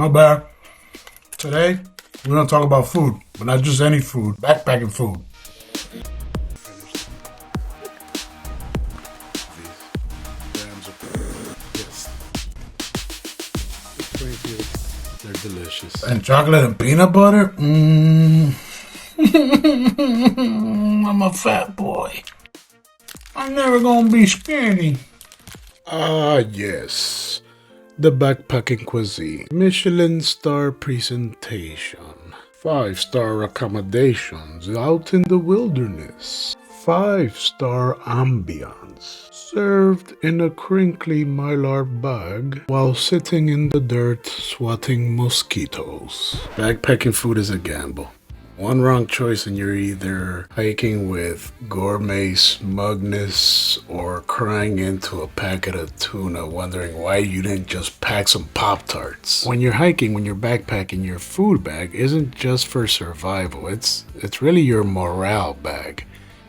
My bad. Today, we're gonna talk about food, but not just any food, backpacking food. They're delicious. And chocolate and peanut butter? I'm a fat boy. I'm never gonna be skinny. Ah, yes. The backpacking cuisine. Michelin star presentation. 5-star accommodations out in the wilderness. 5-star ambience. Served in a crinkly mylar bag while sitting in the dirt swatting mosquitoes. Backpacking food is a gamble. One wrong choice and you're either hiking with gourmet smugness or crying into a packet of tuna wondering why you didn't just pack some Pop-Tarts. When you're hiking, when you're backpacking, your food bag isn't just for survival. It's really your morale bag.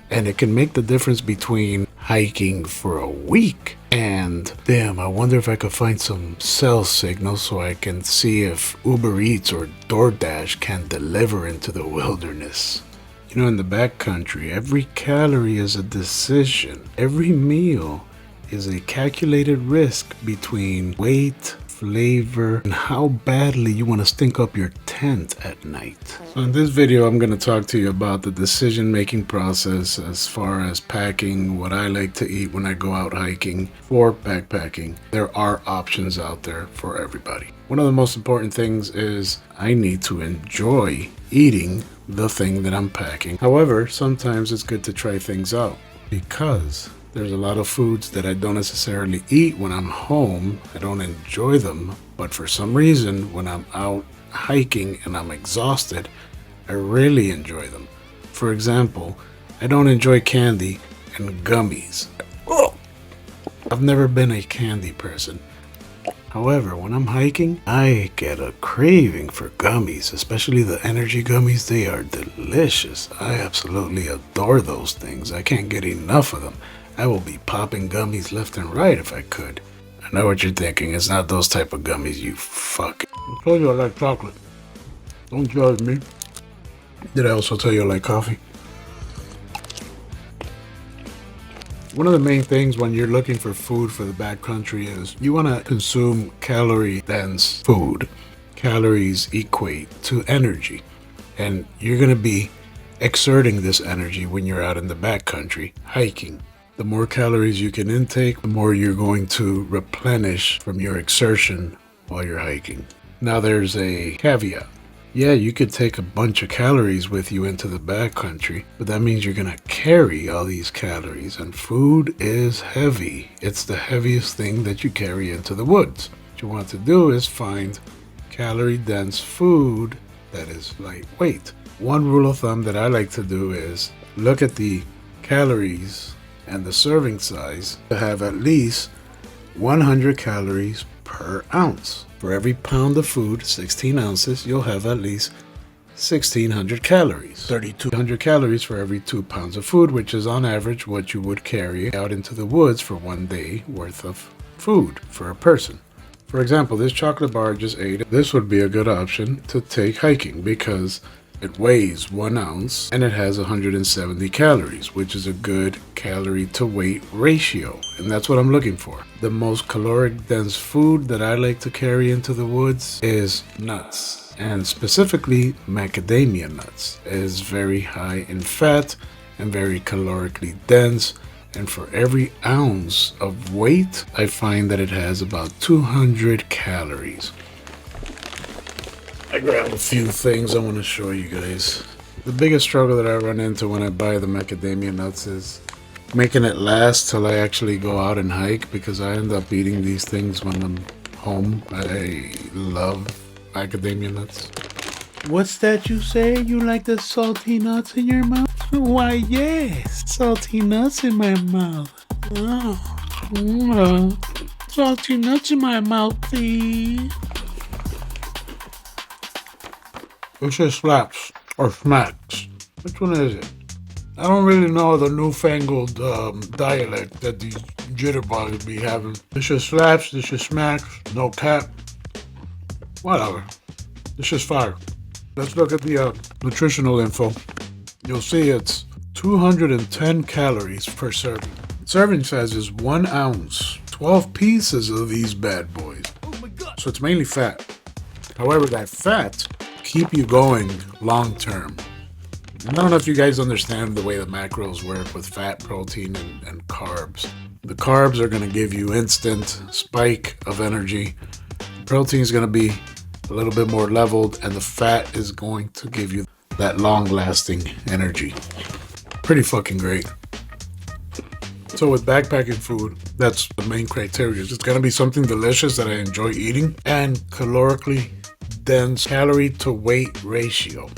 And it can make the difference between hiking for a week and, damn, I wonder if I could find some cell signal so I can see if Uber Eats or DoorDash can deliver into the wilderness. You know, in the backcountry, every calorie is a decision. Every meal is a calculated risk between weight, flavor, and how badly you want to stink up your tent at night. So in this video, I'm going to talk to you about the decision-making process as far as packing, what I like to eat when I go out hiking for backpacking. There are options out there for everybody. One of the most important things is I need to enjoy eating the thing that I'm packing. However, sometimes it's good to try things out because there's a lot of foods that I don't necessarily eat when I'm home. I don't enjoy them, but for some reason, when I'm out hiking and I'm exhausted, I really enjoy them. For example, I don't enjoy candy and gummies. I've never been a candy person. However, when I'm hiking, I get a craving for gummies, especially the energy gummies. They are delicious. I absolutely adore those things. I can't get enough of them. I will be popping gummies left and right if I could. I know what you're thinking. It's not those type of gummies, you fuck. I told you I like chocolate. Don't judge me. Did I also tell you I like coffee? One of the main things when you're looking for food for the backcountry is you want to consume calorie-dense food. Calories equate to energy. And you're going to be exerting this energy when you're out in the backcountry hiking. The more calories you can intake, the more you're going to replenish from your exertion while you're hiking. Now there's a caveat. Yeah, you could take a bunch of calories with you into the backcountry, but that means you're gonna carry all these calories, and food is heavy. It's the heaviest thing that you carry into the woods. What you want to do is find calorie-dense food that is lightweight. One rule of thumb that I like to do is look at the calories and the serving size to have at least 100 calories per ounce. For every pound of food, 16 ounces, you'll have at least 1,600 calories. 3,200 calories for every 2 pounds of food, which is on average what you would carry out into the woods for 1 day worth of food for a person. For example, this chocolate bar I just ate, this would be a good option to take hiking because it weighs 1 ounce and it has 170 calories, which is a good calorie to weight ratio. And that's what I'm looking for. The most caloric dense food that I like to carry into the woods is nuts, and specifically macadamia nuts. It is very high in fat and very calorically dense. And for every ounce of weight, I find that it has about 200 calories. I grabbed a few things I want to show you guys. The biggest struggle that I run into when I buy the macadamia nuts is making it last till I actually go out and hike, because I end up eating these things when I'm home. I love macadamia nuts. What's that you say? You like the salty nuts in your mouth? Why, yes, salty nuts in my mouth. Salty nuts in my mouth, please. It says slaps or smacks. Which one is it? I don't really know the newfangled dialect that these jitterbugs be having. This just slaps, this just smacks, no cap. Whatever. It's just fire. Let's look at the nutritional info. You'll see it's 210 calories per serving. Serving size is 1 ounce. 12 pieces of these bad boys. So it's mainly fat. However, that fat keep you going long term. I don't know if you guys understand the way the macros work with fat, protein, and carbs. The carbs are going to give you instant spike of energy. Protein is going to be a little bit more leveled, and the fat is going to give you that long-lasting energy. Pretty fucking great. So with backpacking food, that's the main criteria. It's going to be something delicious that I enjoy eating, and calorically dense, calorie to weight ratio.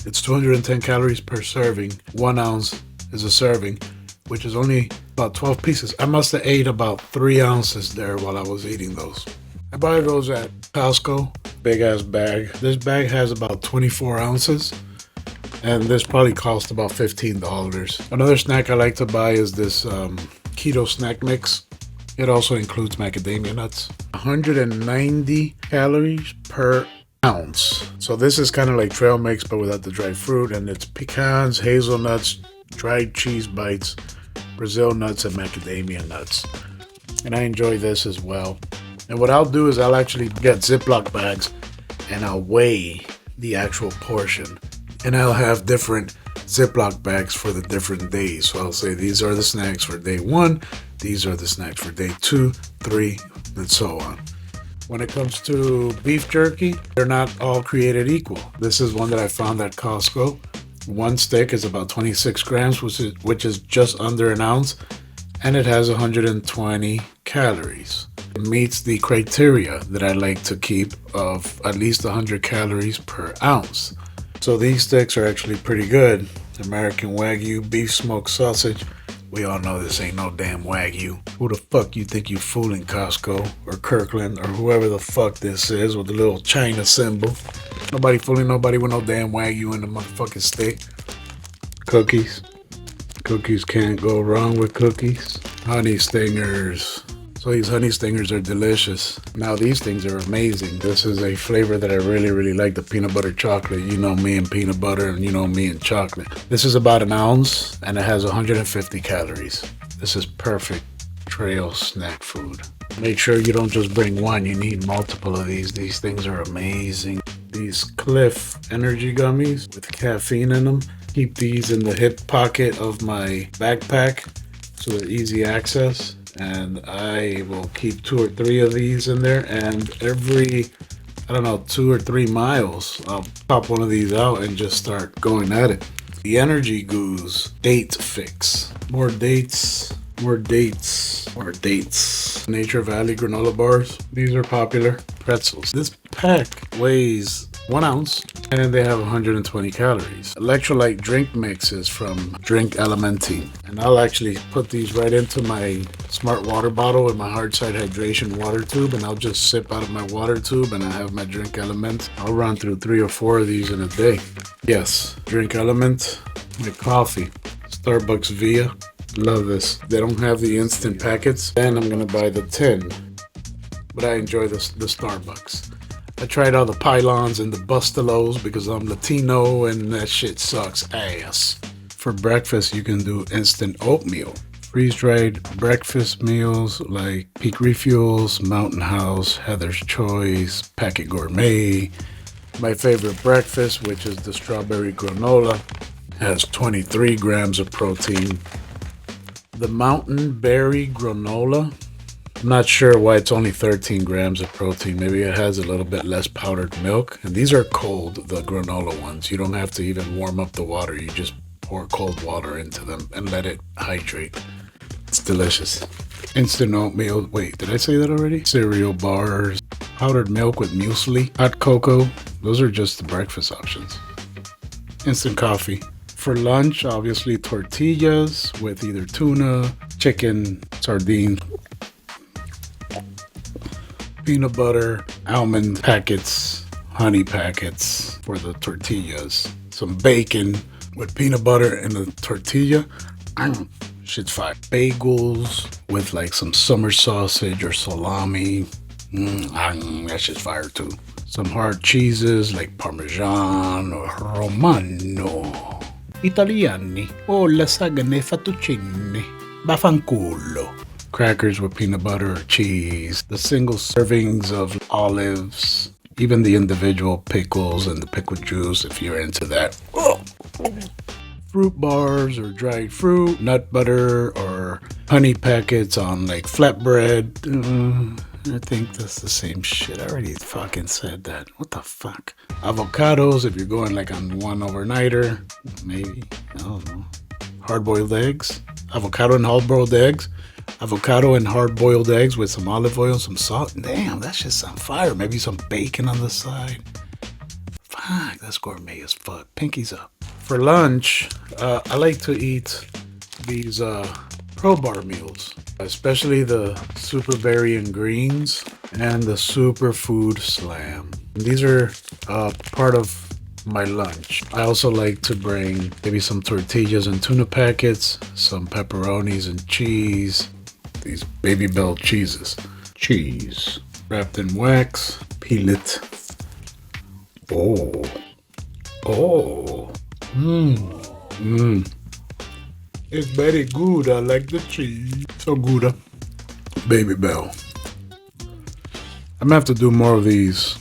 It's 210 calories per serving. 1 ounce is a serving, which is only about 12 pieces. I must have ate about 3 ounces there while I was eating those. I buy those at Costco, big ass bag. This bag has about 24 ounces, and this probably cost about $15. Another snack I like to buy is this keto snack mix. It also includes macadamia nuts. 190 calories per ounce. So this is kind of like trail mix, but without the dried fruit, and it's pecans, hazelnuts, dried cheese bites, Brazil nuts, and macadamia nuts. And I enjoy this as well. And what I'll do is I'll actually get Ziploc bags and I'll weigh the actual portion. And I'll have different Ziploc bags for the different days. So I'll say these are the snacks for day 1, these are the snacks for day 2, 3, and so on. When it comes to beef jerky, they're not all created equal. This is one that I found at Costco. 1 stick is about 26 grams, which is just under an ounce, and it has 120 calories. It meets the criteria that I like to keep of at least 100 calories per ounce. So these sticks are actually pretty good. American Wagyu beef smoked sausage. We all know this ain't no damn Wagyu. Who the fuck you think you fooling, Costco or Kirkland or whoever the fuck this is with the little China symbol? Nobody fooling nobody with no damn Wagyu in the motherfucking stick. Cookies. Cookies can't go wrong with cookies. Honey stingers. So these honey stingers are delicious. Now these things are amazing. This is a flavor that I really like, the peanut butter chocolate. You know me and peanut butter, and you know me and chocolate. This is about an ounce and it has 150 calories. This is perfect trail snack food. Make sure you don't just bring one, you need multiple of these. These things are amazing. These Cliff energy gummies with caffeine in them. Keep these in the hip pocket of my backpack so they're easy access. And I will keep 2 or 3 of these in there, and every, 2 or 3 miles, I'll pop one of these out and just start going at it. The Energy Goos Date Fix. More dates, more dates, more dates. Nature Valley granola bars. These are popular. Pretzels. This pack weighs 1 ounce and they have 120 calories. Electrolyte drink mixes from Drink Elementing. And I'll actually put these right into my smart water bottle with my hard side hydration water tube, and I'll just sip out of my water tube and I have my Drink Element. I'll run through 3 or 4 of these in a day. Yes, Drink Element with coffee. Starbucks Via. Love this. They don't have the instant packets. Then I'm gonna buy the tin. But I enjoy the Starbucks. I tried all the pylons and the bustalos because I'm Latino and that shit sucks ass. For breakfast, you can do instant oatmeal. Freeze-dried breakfast meals like Peak Refuels, Mountain House, Heather's Choice, Packet Gourmet. My favorite breakfast, which is the strawberry granola, has 23 grams of protein. The Mountain Berry granola, I'm not sure why it's only 13 grams of protein. Maybe it has a little bit less powdered milk. And these are cold, the granola ones. You don't have to even warm up the water. You just pour cold water into them and let it hydrate. It's delicious. Instant oatmeal. Wait, did I say that already? Cereal bars. Powdered milk with muesli. Hot cocoa. Those are just the breakfast options. Instant coffee. For lunch, obviously tortillas with either tuna, chicken, sardines, peanut butter, almond packets, honey packets for the tortillas. Some bacon with peanut butter in the tortilla. Shit's fire. Bagels with like some summer sausage or salami. That's just fire too. Some hard cheeses like Parmesan or Romano. Italiani o lasagne fettuccine. Vaffanculo. Crackers with peanut butter or cheese. The single servings of olives. Even the individual pickles and the pickle juice if you're into that. Fruit bars or dried fruit, nut butter or honey packets on like flatbread. I think that's the same shit. I already fucking said that. What the fuck? Avocados if you're going like on one overnighter. Maybe. I don't know. Hard-boiled eggs. Avocado and hard-boiled eggs. Avocado and hard-boiled eggs with some olive oil, some salt. Damn, that shit's on fire. Maybe some bacon on the side. Fuck, that's gourmet as fuck. Pinkies up. For lunch, I like to eat these Pro Bar meals, especially the Super Berry and Greens and the Superfood Slam. These are part of my lunch. I also like to bring maybe some tortillas and tuna packets, some pepperonis and cheese, these Baby Bell cheeses. Cheese wrapped in wax, peel it. Oh. It's very good. I like the cheese. So good. Baby Bell. I'm gonna have to do more of these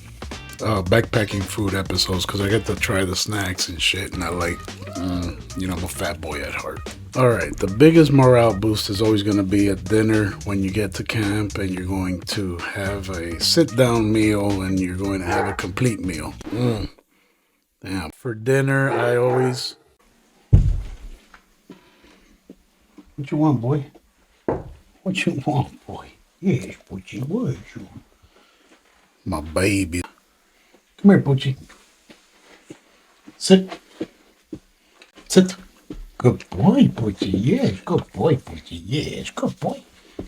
backpacking food episodes because I get to try the snacks and shit, and I like, I'm a fat boy at heart. Alright, the biggest morale boost is always going to be at dinner when you get to camp and you're going to have a sit-down meal and you're going to have a complete meal. Damn. For dinner, I always... What you want, boy? What you want, boy? Yes, Poochie, what you want? My baby. Come here, Poochie. Sit. Sit. Good boy, Poochie. Yes, good boy, Poochie. Yes, good boy.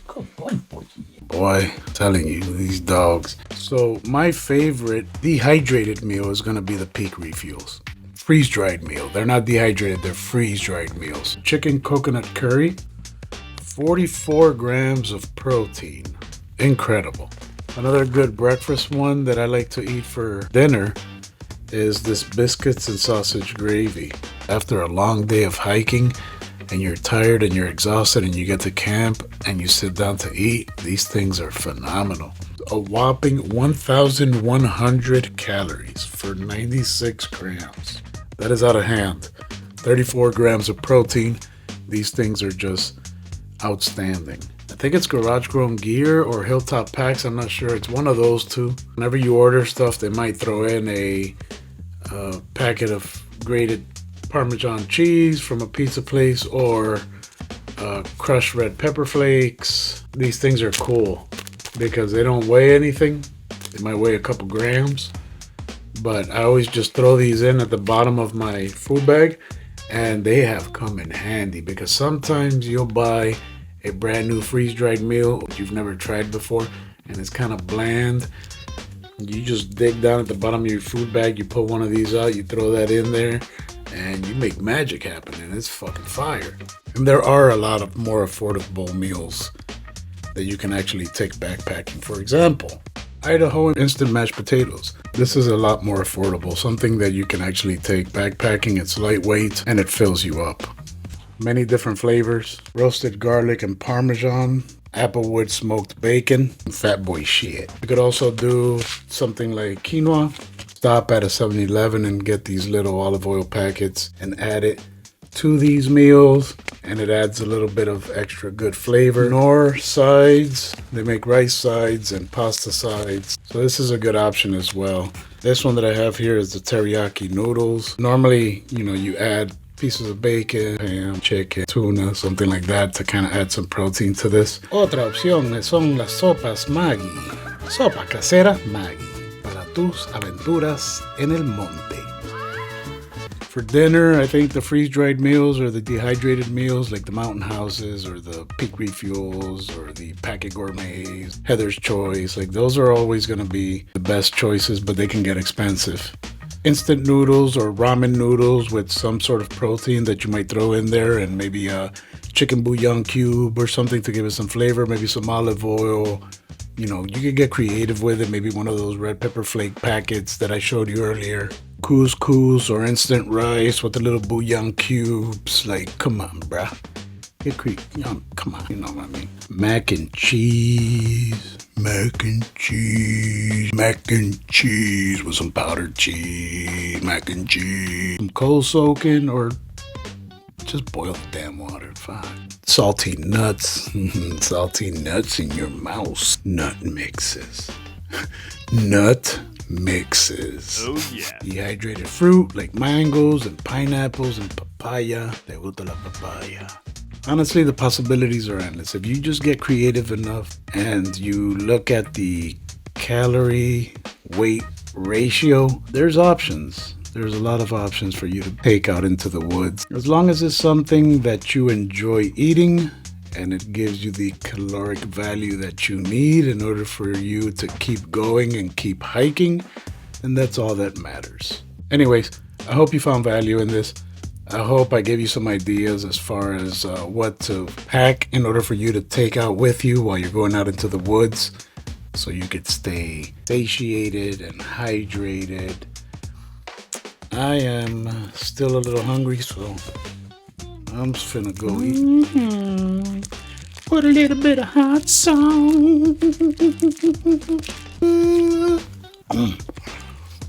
Good boy, Poochie. Boy, I'm telling you, these dogs. So my favorite dehydrated meal is going to be the Peak Refuels. Freeze-dried meal. They're not dehydrated, they're freeze-dried meals. Chicken coconut curry, 44 grams of protein. Incredible. Another good breakfast one that I like to eat for dinner is this biscuits and sausage gravy. After a long day of hiking and you're tired and you're exhausted and you get to camp and you sit down to eat, these things are phenomenal. A whopping 1,100 calories for 96 grams. That is out of hand. 34 grams of protein. These things are just outstanding. I think it's Garage Grown Gear or Hilltop Packs. I'm not sure. It's one of those two. Whenever you order stuff, they might throw in a packet of grated Parmesan cheese from a pizza place or crushed red pepper flakes. These things are cool because they don't weigh anything. They might weigh a couple grams. But I always just throw these in at the bottom of my food bag, and they have come in handy because sometimes you'll buy a brand new freeze-dried meal you've never tried before and it's kind of bland. You just dig down at the bottom of your food bag, you pull one of these out, you throw that in there, and you make magic happen, and it's fucking fire. And there are a lot of more affordable meals that you can actually take backpacking. For example, Idaho instant mashed potatoes. This is a lot more affordable, something that you can actually take backpacking. It's lightweight and it fills you up. Many different flavors, roasted garlic and Parmesan, applewood smoked bacon, fat boy shit. You could also do something like quinoa. Stop at a 7-Eleven and get these little olive oil packets and add it to these meals, and it adds a little bit of extra good flavor. Nor sides, they make rice sides and pasta sides, so this is a good option as well. This one that I have here is the teriyaki noodles. Normally, you add pieces of bacon, ham, chicken, tuna, something like that to kind of add some protein to this. Otra opción son las sopas Maggi. Sopa casera Maggi para tus aventuras en el monte. For dinner, I think the freeze-dried meals or the dehydrated meals like the Mountain Houses or the Peak Refuels or the Packet Gourmets, Heather's Choice, like those are always going to be the best choices, but they can get expensive. Instant noodles or ramen noodles with some sort of protein that you might throw in there and maybe a chicken bouillon cube or something to give it some flavor, maybe some olive oil, You know, you could get creative with it. Maybe one of those red pepper flake packets that I showed you earlier. Couscous or instant rice with the little bouillon cubes. Like, come on, bruh. Get creative. You know, come on, you know what I mean. Mac and cheese. Mac and cheese. Mac and cheese with some powdered cheese. Mac and cheese. Some cold soaking or just boil the damn water. Fine. Salty nuts. Salty nuts in your mouth. Nut mixes. Nut mixes. Oh yeah. Dehydrated fruit like mangoes and pineapples and papaya. Te gusta la papaya. Honestly, the possibilities are endless. If you just get creative enough and you look at the calorie weight ratio, there's options. There's a lot of options for you to take out into the woods. As long as it's something that you enjoy eating and it gives you the caloric value that you need in order for you to keep going and keep hiking, then that's all that matters. Anyways, I hope you found value in this. I hope I gave you some ideas as far as what to pack in order for you to take out with you while you're going out into the woods so you could stay satiated and hydrated. I am still a little hungry, so I'm just finna go eat. Put a little bit of hot sauce.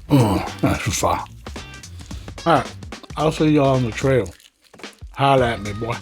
Oh, that's fine. All right. I'll see y'all on the trail. Holla at me, boy.